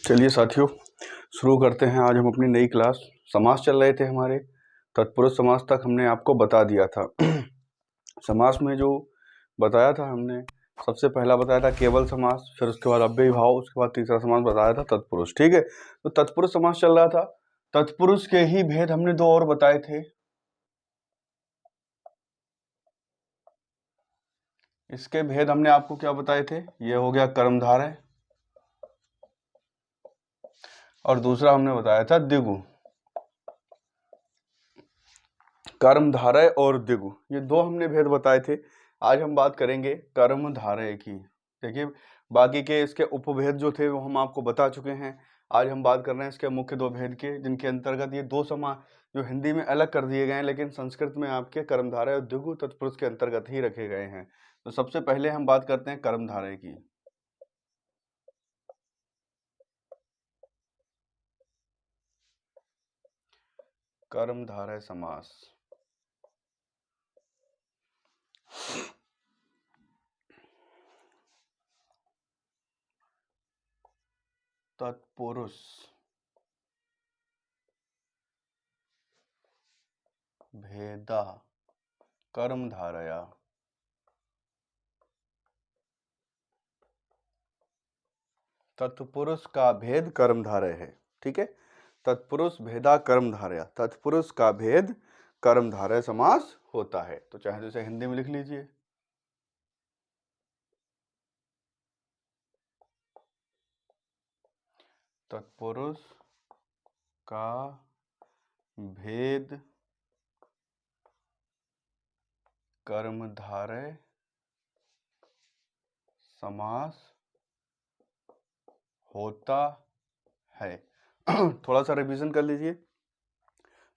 चलिए साथियों, शुरू करते हैं। आज हम अपनी नई क्लास समास चल रहे थे हमारे। तत्पुरुष समास तक हमने आपको बता दिया था। समास में जो बताया था हमने, सबसे पहला बताया था केवल समास, फिर उसके बाद अव्ययी भाव, उसके बाद तीसरा समास बताया था तत्पुरुष। ठीक है, तो तत्पुरुष समास चल रहा था। तत्पुरुष के ही भेद हमने दो और बताए थे। इसके भेद हमने आपको क्या बताए थे? ये हो गया कर्मधारय, और दूसरा हमने बताया था द्विगु। कर्मधारय और द्विगु, ये दो हमने भेद बताए थे। आज हम बात करेंगे कर्मधारय की। देखिए, बाकी के इसके उपभेद जो थे वो हम आपको बता चुके हैं। आज हम बात कर रहे हैं इसके मुख्य दो भेद के, जिनके अंतर्गत ये दो समास जो हिंदी में अलग कर दिए गए हैं, लेकिन संस्कृत में आपके कर्मधारय और द्विगु तत्पुरुष के अंतर्गत ही रखे गए हैं। तो सबसे पहले हम बात करते हैं कर्मधारय की। कर्मधारय समास। तत्पुरुष भेदा कर्मधारया। तत्पुरुष का भेद कर्मधारय है। ठीक है, तत्पुरुष भेदा कर्मधारया, तत्पुरुष का भेद कर्मधारय समास होता है। तो चाहे तो इसे हिंदी में लिख लीजिए। तत्पुरुष का भेद कर्मधारय समास होता है। थोड़ा सा रिवीजन कर लीजिए।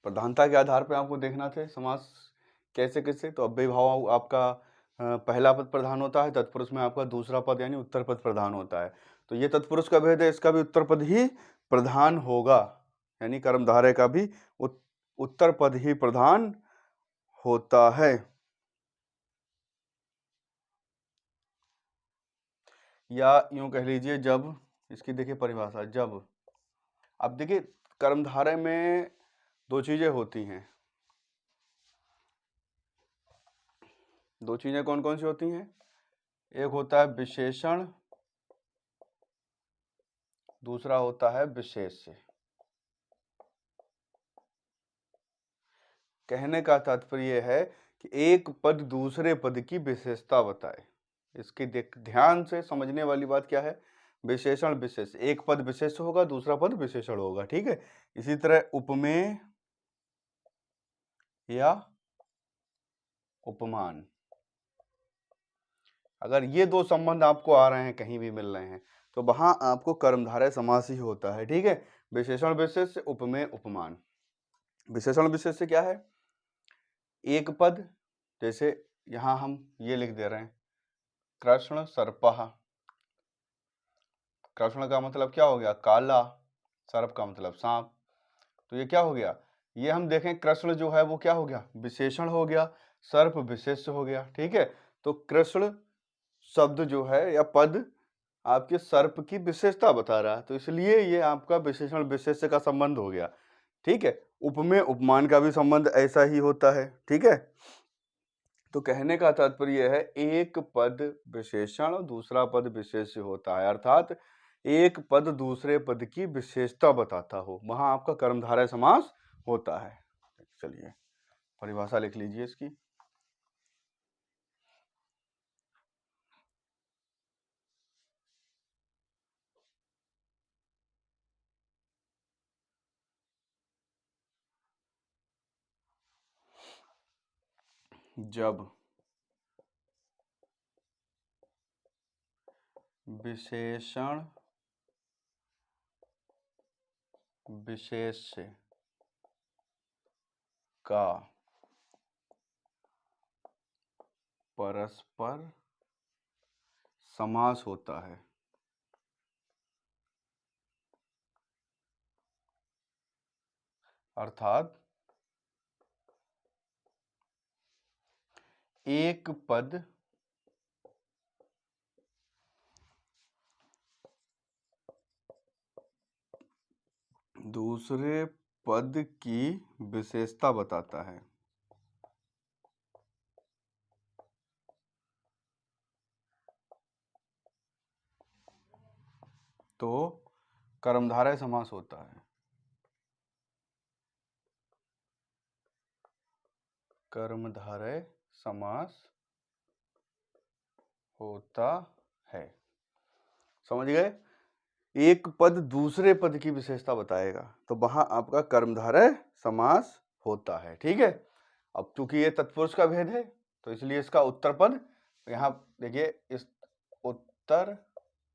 प्रधानता के आधार पर आपको देखना थे समास कैसे कैसे। तो अव्ययी भाव आपका पहला पद प्रधान होता है, तत्पुरुष में आपका दूसरा पद यानी उत्तर पद प्रधान होता है। तो ये तत्पुरुष का भेद है, इसका भी उत्तर पद ही प्रधान होगा, यानी कर्मधारय का भी उत्तर पद ही प्रधान होता है। या यूं कह लीजिए, जब इसकी देखिए परिभाषा, जब अब देखिए कर्मधारय में दो चीजें होती हैं। दो चीजें कौन कौन सी होती हैं? एक होता है विशेषण, दूसरा होता है विशेष्य। कहने का तात्पर्य है कि एक पद दूसरे पद की विशेषता बताए। इसकी ध्यान से समझने वाली बात क्या है? विशेषण विशेष, एक पद विशेष होगा, दूसरा पद विशेषण होगा। ठीक है, इसी तरह उपमेय या उपमान, अगर ये दो संबंध आपको आ रहे हैं, कहीं भी मिल रहे हैं, तो वहां आपको कर्मधारय समास ही होता है। ठीक है, विशेषण विशेष, उपमेय उपमान। विशेषण विशेष क्या है? एक पद, जैसे यहां हम ये लिख दे रहे हैं कृष्ण सर्पः। कृष्ण का मतलब क्या हो गया? काला। सर्प का मतलब सांप। तो ये क्या हो गया? ये हम देखें, कृष्ण जो है वो क्या हो गया? विशेषण हो गया, सर्प विशेष्य हो गया। ठीक है, तो कृष्ण शब्द जो है या पद आपके सर्प की विशेषता बता रहा है, तो इसलिए ये आपका विशेषण विशेष्य का संबंध हो गया। ठीक है, उपमेय उपमान का भी संबंध ऐसा ही होता है। ठीक है, तो कहने का तात्पर्य है एक पद विशेषण और दूसरा पद विशेष्य होता है, अर्थात एक पद दूसरे पद की विशेषता बताता हो, वहां आपका कर्मधारय समास होता है। चलिए परिभाषा लिख लीजिए इसकी। जब विशेषण विशेष्य का परस्पर समास होता है, अर्थात एक पद दूसरे पद की विशेषता बताता है। तो कर्मधारय समास होता है। कर्मधारय समास होता है। समझ गए? एक पद दूसरे पद की विशेषता बताएगा तो वहां आपका कर्मधारय समास होता है। ठीक है। अब चूंकि ये तत्पुरुष का भेद है तो इसलिए इसका उत्तर पद, यहाँ देखिए, इस उत्तर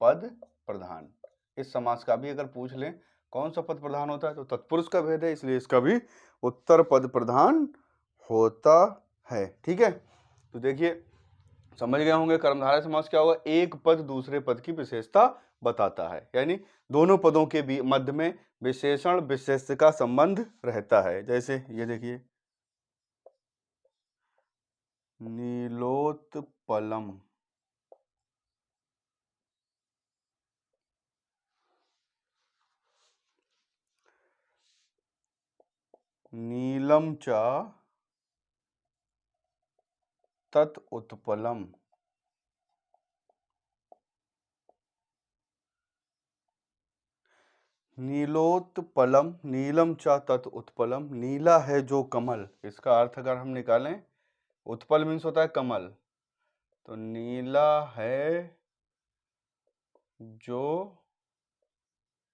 पद प्रधान, इस समास का भी अगर पूछ लें कौन सा पद प्रधान होता है तो तत्पुरुष का भेद है, इसलिए इसका भी उत्तर पद प्रधान होता है। ठीक है। तो देखिए समझ गए होंगे कर्मधारय समास क्या होगा, एक पद दूसरे पद की विशेषता बताता है, यानी दोनों पदों के मध्य में विशेषण विशेष्य का संबंध रहता है। जैसे ये देखिए, नीलोत्पलम, नीलम च तत् उत्पलम। नीलोत्पलम, नीलम च तत् उत्पलम, नीला है जो कमल, इसका अर्थ अगर हम निकालें, उत्पल मीन्स होता है कमल, तो नीला है जो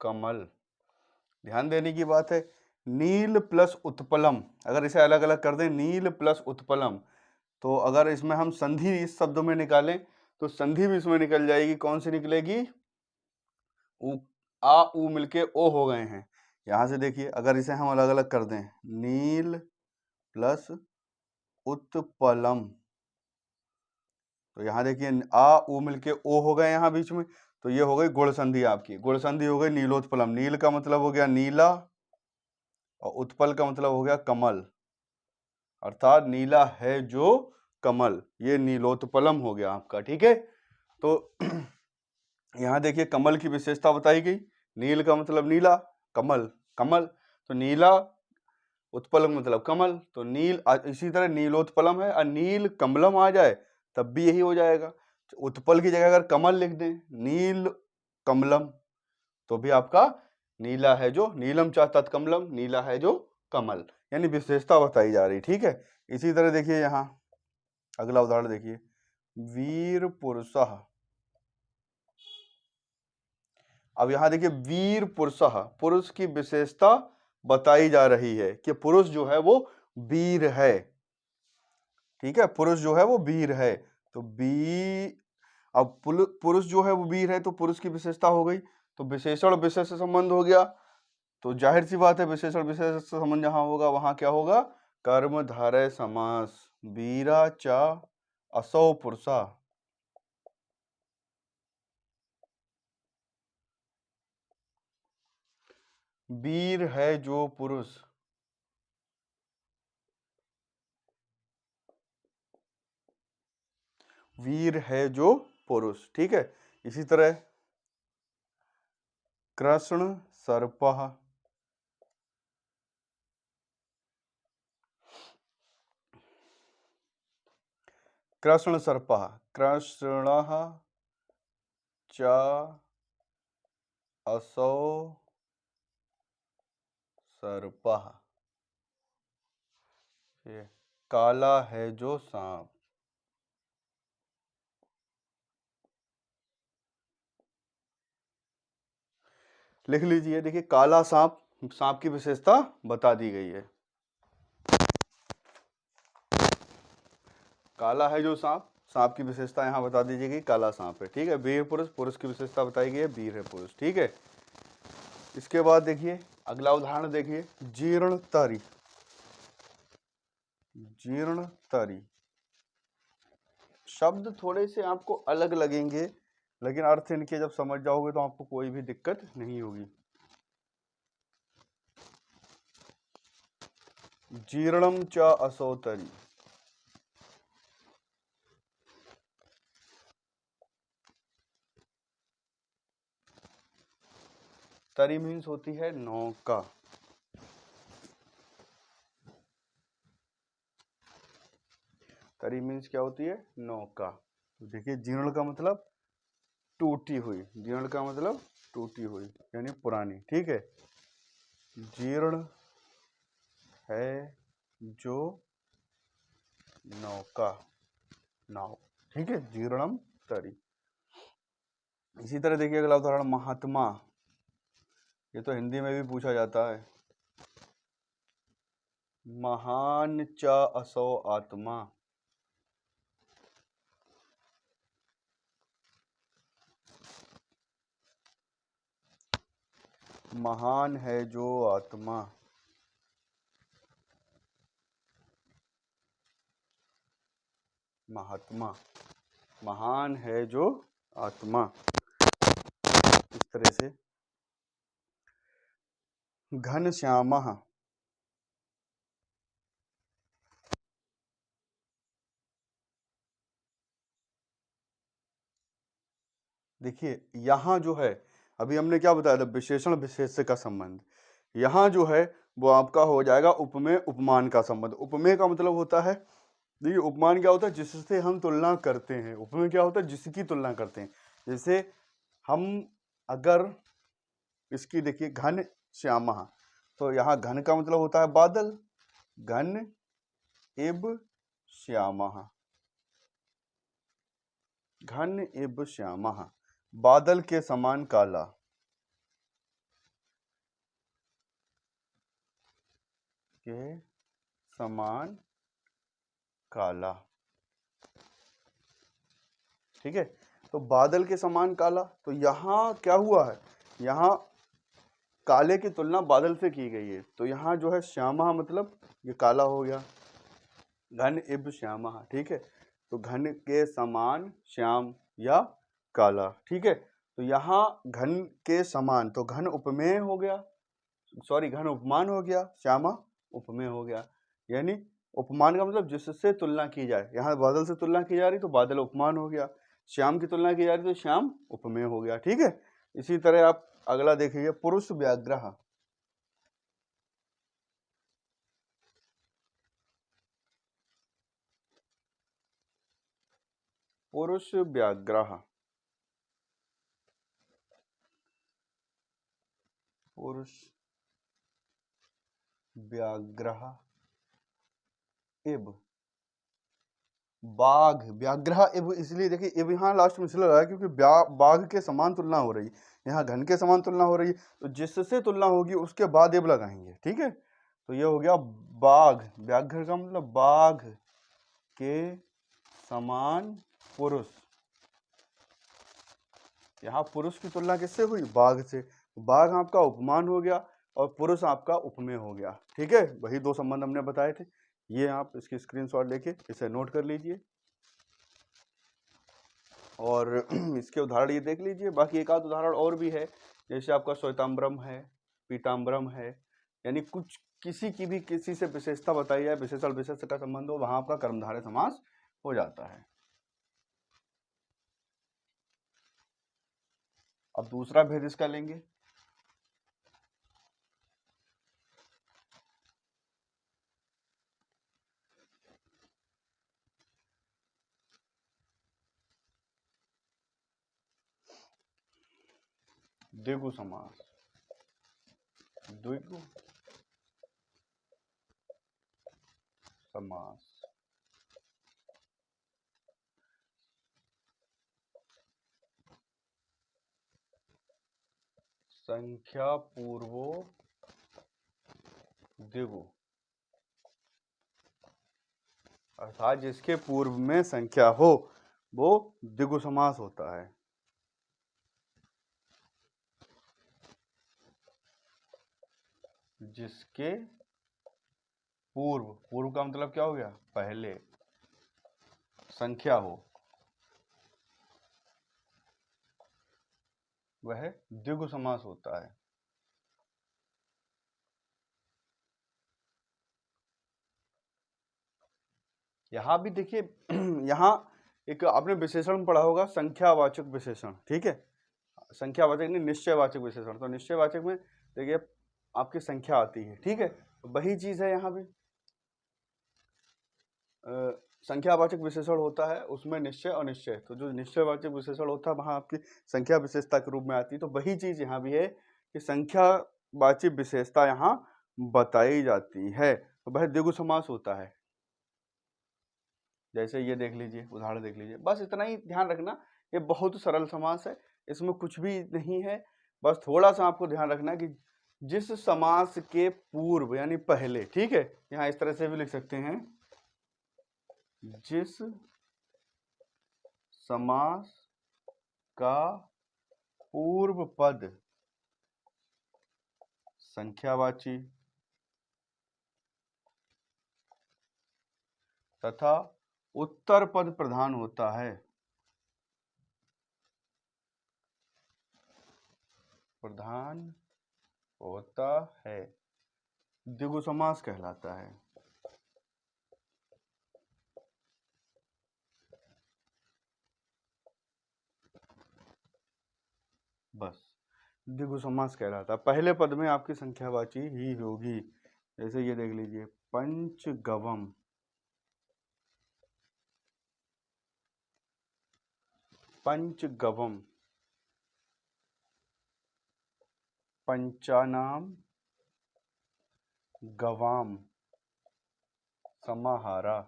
कमल। ध्यान देने की बात है, नील प्लस उत्पलम, अगर इसे अलग अलग कर दें, नील प्लस उत्पलम, तो अगर इसमें हम संधि इस शब्द में निकालें तो संधि भी इसमें निकल जाएगी। कौन सी निकलेगी? उ, आ उ मिलके ओ हो गए हैं। यहां से देखिए, अगर इसे हम अलग अलग कर दें, नील प्लस उत्पलम, तो यहाँ देखिए आ उ मिलके ओ हो गए यहाँ बीच में, तो ये हो गई गुण संधि, आपकी गुण संधि हो गई नीलोत्पलम। नील का मतलब हो गया नीला और उत्पल का मतलब हो गया कमल, अर्थात नीला है जो कमल, ये नीलोत्पलम हो गया आपका। ठीक है। तो यहाँ देखिए कमल की विशेषता बताई गई, नील का मतलब नीला, कमल कमल, तो नीला, उत्पलम मतलब कमल, तो नील, इसी तरह नीलोत्पलम है और नील कमलम आ जाए तब भी यही हो जाएगा। उत्पल की जगह अगर कमल लिख दें, नील कमलम, तो भी आपका नीला है जो, नीलम चा तत्कमलम, नीला है जो कमल, यानी विशेषता बताई जा रही। ठीक है। इसी तरह देखिए यहाँ अगला उदाहरण देखिए, वीर पुरुषः। अब यहाँ देखिए वीर पुरुषः, पुरुष की विशेषता बताई जा रही है कि पुरुष जो है वो वीर है। ठीक है, पुरुष जो है वो वीर है, तो अब पुरुष जो है वो वीर है तो पुरुष की विशेषता हो गई, तो विशेषण विशेष संबंध हो गया, तो जाहिर सी बात है विशेषण विशेष संबंध जहां होगा वहां क्या होगा, कर्मधारय समास। वीरा चा असौ पुरुषा, वीर है जो पुरुष, वीर है जो पुरुष। ठीक है। इसी तरह कृष्ण सर्पः, कृष्ण सर्पः, कृष्णः च असौ सर्पः, ये काला है जो सांप। लिख लीजिए, देखिए काला सांप, सांप की विशेषता बता दी गई है, काला है जो सांप, सांप की विशेषता यहाँ बता दी गई, काला सांप है। ठीक है। वीर पुरुष, पुरुष की विशेषता बताई गई है, वीर है पुरुष। ठीक है। इसके बाद देखिए अगला उदाहरण देखिए, जीर्ण तरी, जीर्ण तरी, शब्द थोड़े से आपको अलग लगेंगे लेकिन अर्थ इनके जब समझ जाओगे तो आपको कोई भी दिक्कत नहीं होगी। जीर्णम च असौ तरी, तरी मीन्स होती है नौका। तरी मीन्स क्या होती है? नौका। तो देखिए जीर्ण का मतलब टूटी हुई, जीर्ण का मतलब टूटी हुई यानी पुरानी, ठीक है। जीर्ण है जो नौका, नाव, ठीक है, जीर्णम तरी। इसी तरह देखिए अगला उदाहरण महात्मा, ये तो हिंदी में भी पूछा जाता है। महान च असौ आत्मा, महान है जो आत्मा, महात्मा, महान है जो आत्मा, इस तरह से। घनश्यामः, देखिए यहाँ जो है, अभी हमने क्या बताया था, विशेषण विशेष्य का संबंध। यहाँ जो है वो आपका हो जाएगा उपमेय उपमान का संबंध। उपमेय का मतलब होता है, देखिए उपमान क्या होता है? जिससे हम तुलना करते हैं। उपमेय क्या होता है? जिसकी तुलना करते हैं। जैसे हम अगर इसकी देखिए घन श्यामः, तो यहाँ घन का मतलब होता है बादल, घन इव श्यामः, घन इव श्यामः, बादल के समान काला, के समान काला, ठीक है। तो बादल के समान काला, तो यहाँ क्या हुआ है? यहाँ काले की तुलना बादल से की गई है, तो यहाँ जो है श्यामा मतलब ये काला हो गया, घन इव श्यामा, ठीक है। तो घन के समान श्याम या काला, ठीक है। तो यहाँ घन के समान, तो घन उपमेय हो गया, सॉरी घन उपमान हो गया, श्यामा उपमेय हो गया। यानी उपमान का मतलब जिससे तुलना की जाए, यहाँ बादल से तुलना की जा रही तो बादल उपमान हो गया, श्याम की तुलना की जा रही तो श्याम उपमेय हो गया, ठीक है। इसी तरह आप अगला देखिए पुरुष व्याघ्र, पुरुष व्याघ्र, पुरुष व्याघ्र इव बाघ, व्याघ्र इव, इसलिए देखिए इव यहाँ लास्ट में इसलिए लगा क्योंकि बाघ के समान तुलना हो रही है, यहाँ घन के समान तुलना हो रही है, तो जिससे तुलना होगी उसके बाद इव लगाएंगे, ठीक है। तो ये हो गया बाघ, व्याघ्र का मतलब बाघ के समान पुरुष, यहाँ पुरुष की तुलना किससे हुई? बाघ से। बाघ आपका उपमान हो गया और पुरुष आपका उपमेय हो गया, ठीक है। वही दो संबंध हमने बताए थे। ये आप इसकी स्क्रीनशॉट लेके इसे नोट कर लीजिए और इसके उदाहरण ये देख लीजिए। बाकी एक आध उदाहरण और भी है, जैसे आपका श्वेतांबरम है, पीतांबरम है, यानी कुछ किसी की भी किसी से विशेषता बताई जाए, विशेषण विशेष का संबंध हो, वहां आपका कर्मधारय समास हो जाता है। अब दूसरा भेद इसका लेंगे, द्विगु समास, द्विगु समास। संख्या पूर्वो द्विगु, अर्थात जिसके पूर्व में संख्या हो वो द्विगु समास होता है। जिसके पूर्व, पूर्व का मतलब क्या हो गया? पहले संख्या हो, वह द्विगु समास होता है। यहां भी देखिए यहाँ एक आपने विशेषण पढ़ा होगा, संख्यावाचक विशेषण, ठीक है। संख्यावाचक नहीं, निश्चयवाचक विशेषण। तो निश्चयवाचक में देखिए आपकी संख्या आती है, ठीक है। तो वही चीज है यहाँ भी, संख्यावाचक विशेषण होता है उसमें निश्चय और निश्चय। तो जो निश्चयवाचक विशेषण होता है वहां आपकी संख्या विशेषता के रूप में आती है। तो वही चीज यहाँ भी है कि संख्यावाचक विशेषता यहाँ बताई जाती है। तो वह द्विगु समास होता है। जैसे ये देख लीजिए, उदाहरण देख लीजिए, बस इतना ही ध्यान रखना, ये बहुत सरल समास है, इसमें कुछ भी नहीं है। बस थोड़ा सा आपको ध्यान रखना कि जिस समास के पूर्व यानी पहले, ठीक है, यहाँ इस तरह से भी लिख सकते हैं, जिस समास का पूर्व पद संख्यावाची तथा उत्तर पद प्रधान होता है, द्विगु समास कहलाता है। बस द्विगु समास कहलाता है। पहले पद में आपकी संख्यावाची ही होगी। जैसे ये देख लीजिए, पंचगवम, पंचगवम, पंचानाम गवाम समाहारा,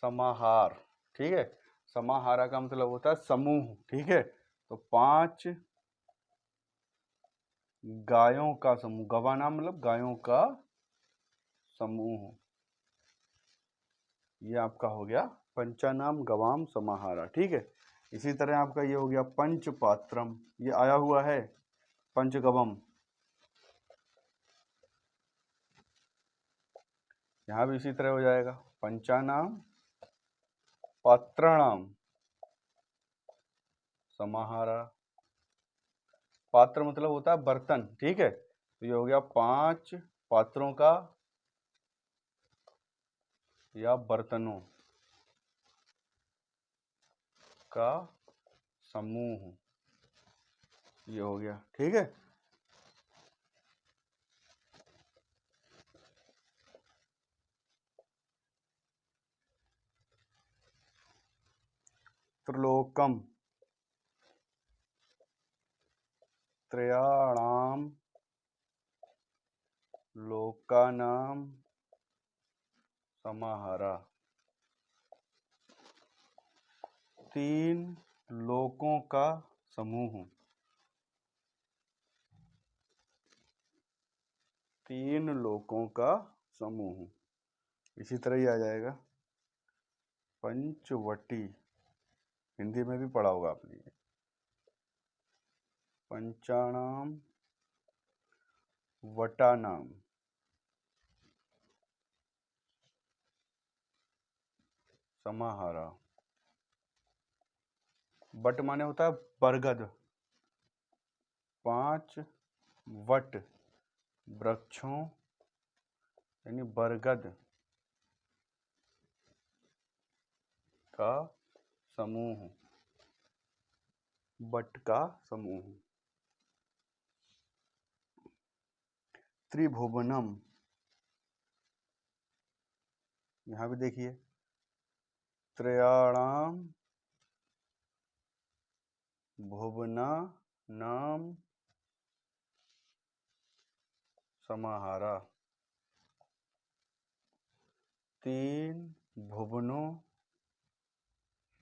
समाहार, ठीक है। समाहारा का मतलब होता है समूह, ठीक है। तो 5 गायों का समूह, गवा नाम मतलब गायों का समूह, ये आपका हो गया पंचानाम गवाम समाहारा, ठीक है। इसी तरह आपका ये हो गया पंचपात्रम, ये आया हुआ है पंचगवम, यहाँ भी इसी तरह हो जाएगा पंचानाम पात्राणाम समाहारा। पात्र मतलब होता है बर्तन, ठीक है। तो ये हो गया 5 पात्रों का या बर्तनों का समूह, ये हो गया, ठीक है। त्रिलोकम, त्रयाणाम लोकानाम समाहारा, 3 लोकों का समूह, 3 लोकों का समूह। इसी तरह ही आ जाएगा पंचवटी, हिंदी में भी पढ़ा होगा आपने, पंचानाम वटानाम समाहारा। वट माने होता है बरगद, 5 वट वृक्षों यानी बरगद का समूह, वट का समूह। त्रिभुवनम, यहां भी देखिए, त्रयाणाम भुवना नाम समाहारा, 3 भुवनों,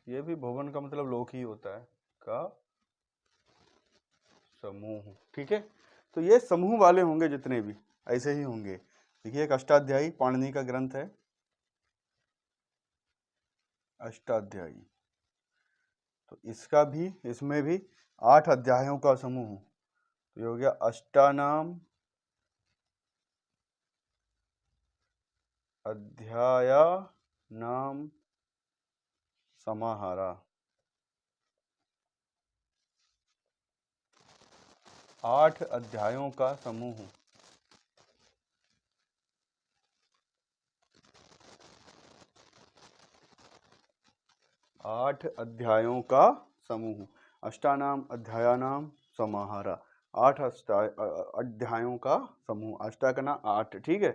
ये भी भुवन का मतलब लोक ही होता है, का समूह, ठीक है। तो ये समूह वाले होंगे जितने भी, ऐसे ही होंगे। देखिए एक अष्टाध्यायी पाणिनि का ग्रंथ है, अष्टाध्यायी, तो इसका भी, इसमें भी 8 अध्यायों का समूह। तो ये हो गया अष्टानाम अध्याया नाम समाहारा, 8 अध्यायों का समूह। 8 अध्यायों का समूह। अष्टानाम अध्यायानाम समाहारा। 8 अध्यायों का समूह। अष्टा का ना 8, ठीक है।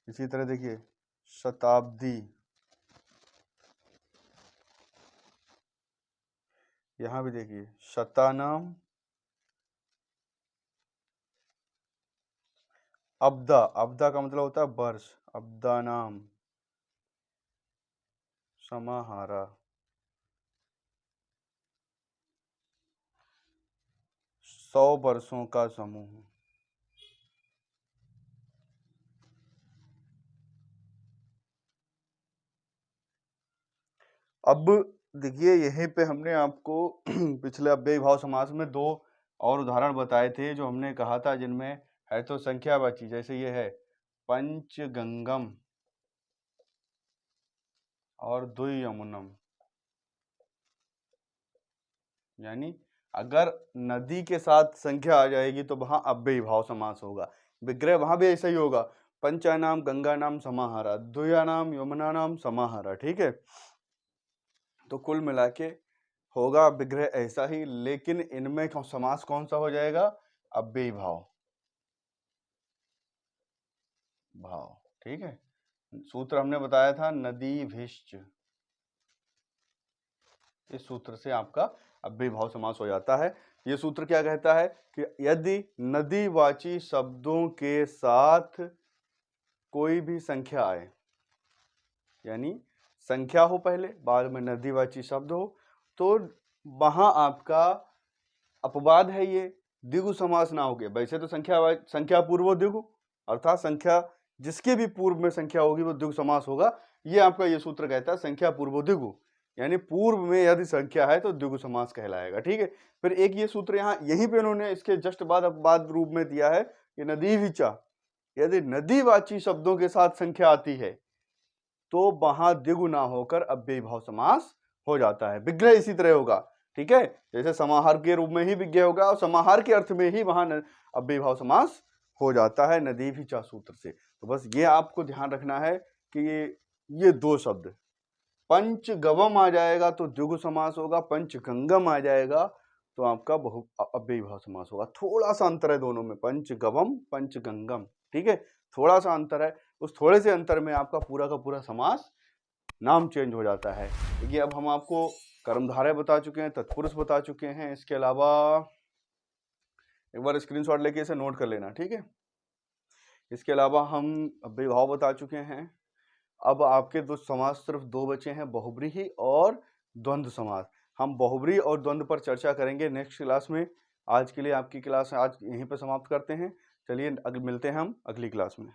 इसी तरह देखिए शताब्दी, यहां भी देखिए शतानाम अब्दा। अब्दा का मतलब होता है वर्ष। अब्दानाम समाहारा। 100 वर्षों का समूह। अब देखिए यहीं पे हमने आपको पिछले अव्ययी भाव समास में 2 और उदाहरण बताए थे जो हमने कहा था, जिनमें है तो संख्यावाची, जैसे ये है पंचगंगम और द्वियमुनम। यानी अगर नदी के साथ संख्या आ जाएगी तो वहां अव्ययी भाव समास होगा। विग्रह वहां भी ऐसा ही होगा, पंचानाम गंगा नाम समाहारा, द्वयानाम यमुना नाम समाहारा, ठीक है। तो कुल मिला के होगा विग्रह ऐसा ही, लेकिन इनमें समास कौन सा हो जाएगा? अव्ययी भाव। ठीक है। सूत्र हमने बताया था नदी भिश्च, इस सूत्र से आपका अव्ययी भाव समास हो जाता है। ये सूत्र क्या कहता है कि यदि नदीवाची शब्दों के साथ कोई भी संख्या आए, यानी संख्या हो पहले, बाद में नदीवाची शब्द हो, तो वहां आपका अपवाद है, ये द्विगु समास ना हो गया। वैसे तो संख्या पूर्व द्विगु, अर्थात संख्या जिसके भी पूर्व में संख्या होगी वो द्विगु समास होगा। ये आपका ये सूत्र कहता है संख्या पूर्व द्विगु, यानी पूर्व में यदि संख्या है तो द्विगु समास कहलाएगा, ठीक है। फिर एक ये सूत्र यहाँ यहीं पे उन्होंने इसके जस्ट बाद रूप में दिया है कि नदी विचा, यदि नदीवाची शब्दों के साथ संख्या आती है तो वहां द्विगु ना होकर अव्ययी भाव समास हो जाता है। विग्रह इसी तरह होगा, ठीक है। जैसे समाहार के रूप में ही विग्रह होगा और समाहार के अर्थ में ही वहां अव्ययी भाव समास हो जाता है नदी विचा सूत्र से। तो बस ये आपको ध्यान रखना है कि ये 2 शब्द, पंचगवम आ जाएगा तो द्विगु समास होगा, पंचगंगम आ जाएगा तो आपका अव्ययी भाव समास होगा। थोड़ा सा अंतर है दोनों में, पंचगवम पंचगंगम, ठीक है, थोड़ा सा अंतर है। उस थोड़े से अंतर में आपका पूरा का पूरा समास नाम चेंज हो जाता है। देखिए अब हम आपको कर्मधारय बता चुके हैं, तत्पुरुष बता चुके हैं, इसके अलावा एक बार स्क्रीनशॉट लेके इसे नोट कर लेना, ठीक है। इसके अलावा हम अव्ययी भाव बता चुके हैं। अब आपके 2 समास सिर्फ 2 बचे हैं, बहुब्रीहि और द्वंद्व समास। हम बहुब्रीहि और द्वंद्व पर चर्चा करेंगे नेक्स्ट क्लास में। आज के लिए आपकी क्लास आज यहीं पर समाप्त करते हैं। चलिए मिलते हैं हम अगली क्लास में।